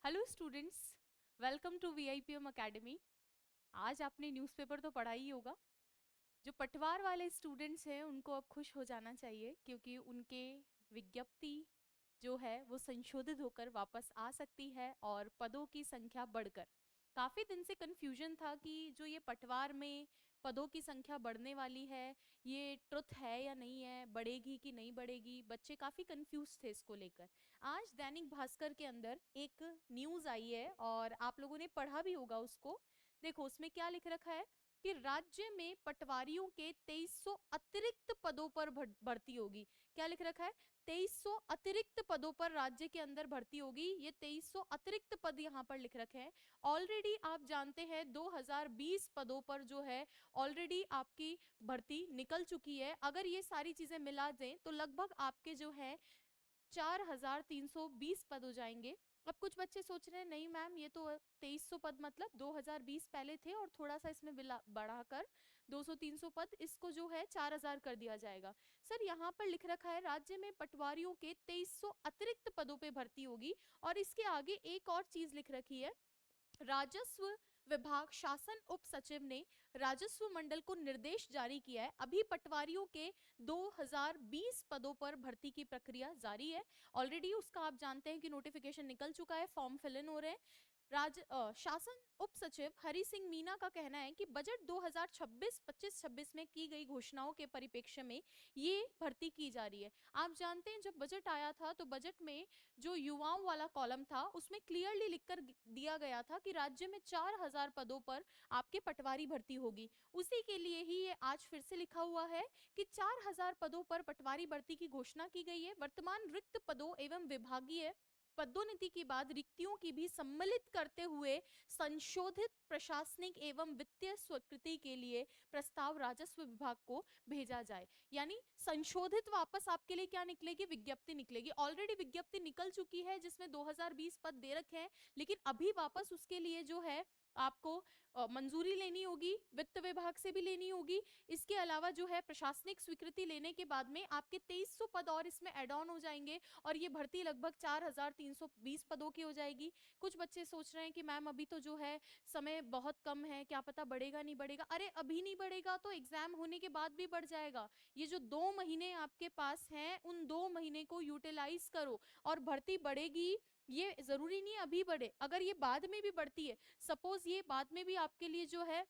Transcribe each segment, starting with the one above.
Hello students, welcome to VIPM academy. आज आपने newspaper तो पढ़ा ही होगा। जो पटवार वाले स्टूडेंट्स हैं उनको अब खुश हो जाना चाहिए क्योंकि उनके विज्ञप्ति जो है वो संशोधित होकर वापस आ सकती है और पदों की संख्या बढ़कर। काफ़ी दिन से कन्फ्यूजन था कि जो ये पटवार में पदों की संख्या बढ़ने वाली है, ये ट्रुथ है या नहीं है, बढ़ेगी कि नहीं बढ़ेगी। बच्चे काफ़ी कंफ्यूज थे इसको लेकर। आज दैनिक भास्कर के अंदर एक न्यूज़ आई है और आप लोगों ने पढ़ा भी होगा उसको। देखो उसमें क्या लिख रखा है कि राज्य में पटवारियों के 2300 अतिरिक्त पदों पर भर्ती होगी। क्या लिख रखा है? 2300 अतिरिक्त पदों पर राज्य के अंदर भर्ती होगी। ये 2300 अतिरिक्त पद यहाँ पर लिख रखे हैं। ऑलरेडी आप जानते हैं 2020 पदों पर जो है ऑलरेडी आपकी भर्ती निकल चुकी है। अगर ये सारी चीजें मिला दें तो लगभग आपके जो है 4320 पद हो जाएंगे। अब कुछ बच्चे सोच रहे हैं नहीं मैम, ये तो 2300 पद मतलब 2020 पहले थे और थोड़ा सा इसमें बढ़ाकर 200-300 पद, इसको जो है 4000 कर दिया जाएगा। सर यहाँ पर लिख रखा है राज्य में पटवारियों के 2300 अतिरिक्त पदों पे भर्ती होगी। और इसके आगे एक और चीज लिख रखी है, राजस्व विभाग शासन उप सचिव ने राजस्व मंडल को निर्देश जारी किया है। अभी पटवारियों के 2020 पदों पर भर्ती की प्रक्रिया जारी है। ऑलरेडी उसका आप जानते हैं कि नोटिफिकेशन निकल चुका है, फॉर्म फिल इन हो रहे हैं। शासन उप सचिव हरि सिंह मीना का कहना है कि बजट 2026 में की गई घोषणाओं के परिप्रेक्ष्य में ये भर्ती की जा रही है। आप जानते हैं जब बजट आया था तो बजट में जो युवाओं वाला कॉलम था उसमें क्लियरली लिखकर दिया गया था कि राज्य में 4000 पदों पर आपके पटवारी भर्ती होगी। उसी के लिए ही ये आज फिर से लिखा हुआ है कि 4000 पदों पर पटवारी भर्ती की घोषणा की गई है। वर्तमान रिक्त पदों एवं विभागीय पदोन्नति के बाद रिक्तियों की भी सम्मिलित करते हुए संशोधित प्रशासनिक एवं वित्तीय स्वीकृति के लिए प्रस्ताव राजस्व विभाग को भेजा जाए। यानी संशोधित वापस आपके लिए क्या निकलेगी? विज्ञप्ति निकलेगी। ऑलरेडी विज्ञप्ति निकल चुकी है जिसमें 2020 पद दे रखे हैं, लेकिन अभी वापस उसके लिए जो है आपको मंजूरी लेनी होगी, वित्त विभाग से भी लेनी होगी। इसके अलावा जो है प्रशासनिक स्वीकृति लेने के बाद में आपके 2300 पद और इसमें एड ऑन हो जाएंगे और ये भर्ती लगभग 4320 पदों की हो जाएगी। कुछ बच्चे सोच रहे हैं कि मैम अभी तो जो है समय बहुत कम है, क्या पता बढ़ेगा नहीं बढ़ेगा। अरे अभी नहीं बढ़ेगा तो एग्जाम होने के बाद भी बढ़ जाएगा। ये जो 2 महीने आपके पास हैं उन 2 महीने को यूटिलाइज करो और भर्ती बढ़ेगी। ये जरूरी नहीं है अभी बढ़े, अगर ये बाद में भी बढ़ती है, सपोज ये बाद में भी आपके लिए जो है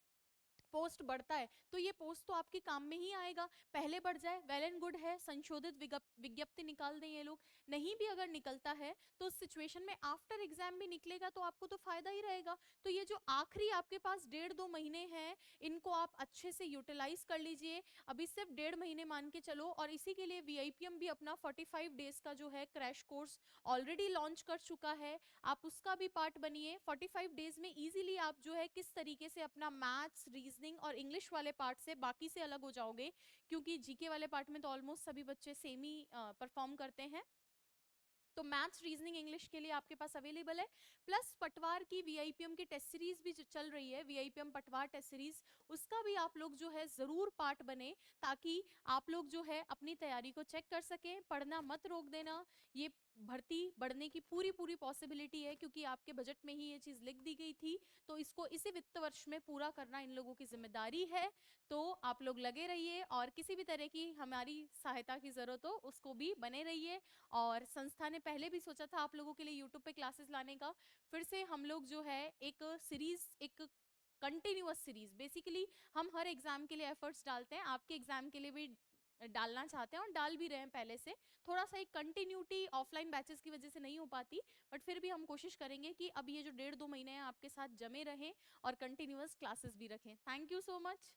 पोस्ट बढ़ता है तो ये पोस्ट तो आपके काम में ही आएगा। पहले बढ़ जाए वेल एंड गुड है, संशोधित विज्ञप्ति निकाल दें ये लोग। नहीं भी अगर निकलता है तो उस सिचुएशन में आफ्टर एग्जाम भी निकलेगा तो आपको तो फायदा ही रहेगा। तो ये जो आखिरी आपके पास 1.5-2 महीने हैं इनको आप अच्छे से यूटिलाइज कर लीजिए। अभी सिर्फ 1.5 महीने मान के चलो और इसी के लिए वीआईपीएम भी अपना 45 डेज का जो है क्रैश कोर्स ऑलरेडी लॉन्च कर चुका है। आप उसका भी पार्ट बनिए। 45 डेज में इजीली आप जो है किस तरीके से अपना मैथ्स, रीजनिंग और इंग्लिश वाले पार्ट से बाकी से अलग हो जाओगे, क्योंकि जीके वाले पार्ट में तो ऑलमोस्ट सभी बच्चे सेम ही परफॉर्म करते हैं। तो मैथ्स, रीजनिंग, इंग्लिश के लिए आपके पास अवेलेबल है। प्लस पटवार की वीआईपीएम की टेस्ट सीरीज भी जो चल रही है, वीआईपीएम पटवार टेस्ट सीरीज, उसका भी आप लोग जो है जरूर पार्ट बने ताकि आप लोग जो है अपनी तैयारी को चेक कर सकें। पढ़ना मत रोक देना। ये भर्ती बढ़ने की पूरी पूरी पॉसिबिलिटी है क्योंकि आपके बजट में ही ये चीज लिख दी गई थी। तो इसको इसी वित्त वर्ष में पूरा करना इन लोगों की जिम्मेदारी है। तो आप लोग लगे रहिए और किसी भी तरह की हमारी सहायता की जरूरत हो उसको भी बने रहिए। और संस्था ने पहले भी सोचा था आप लोगों के लिए यूट्यूब पे क्लासेस लाने का। फिर से हम लोग जो है एक सीरीज, एक कंटिन्यूअस सीरीज, बेसिकली हम हर एग्जाम के लिए एफर्ट्स डालते हैं, आपके एग्जाम के लिए भी डालना चाहते हैं और डाल भी रहे हैं पहले से। थोड़ा सा एक कंटिन्यूटी ऑफलाइन बैचेस की वजह से नहीं हो पाती, बट फिर भी हम कोशिश करेंगे कि अब ये जो 1.5-2 महीने हैं आपके साथ जमे रहें और कंटिन्यूअस क्लासेस भी रखें। Thank you so much.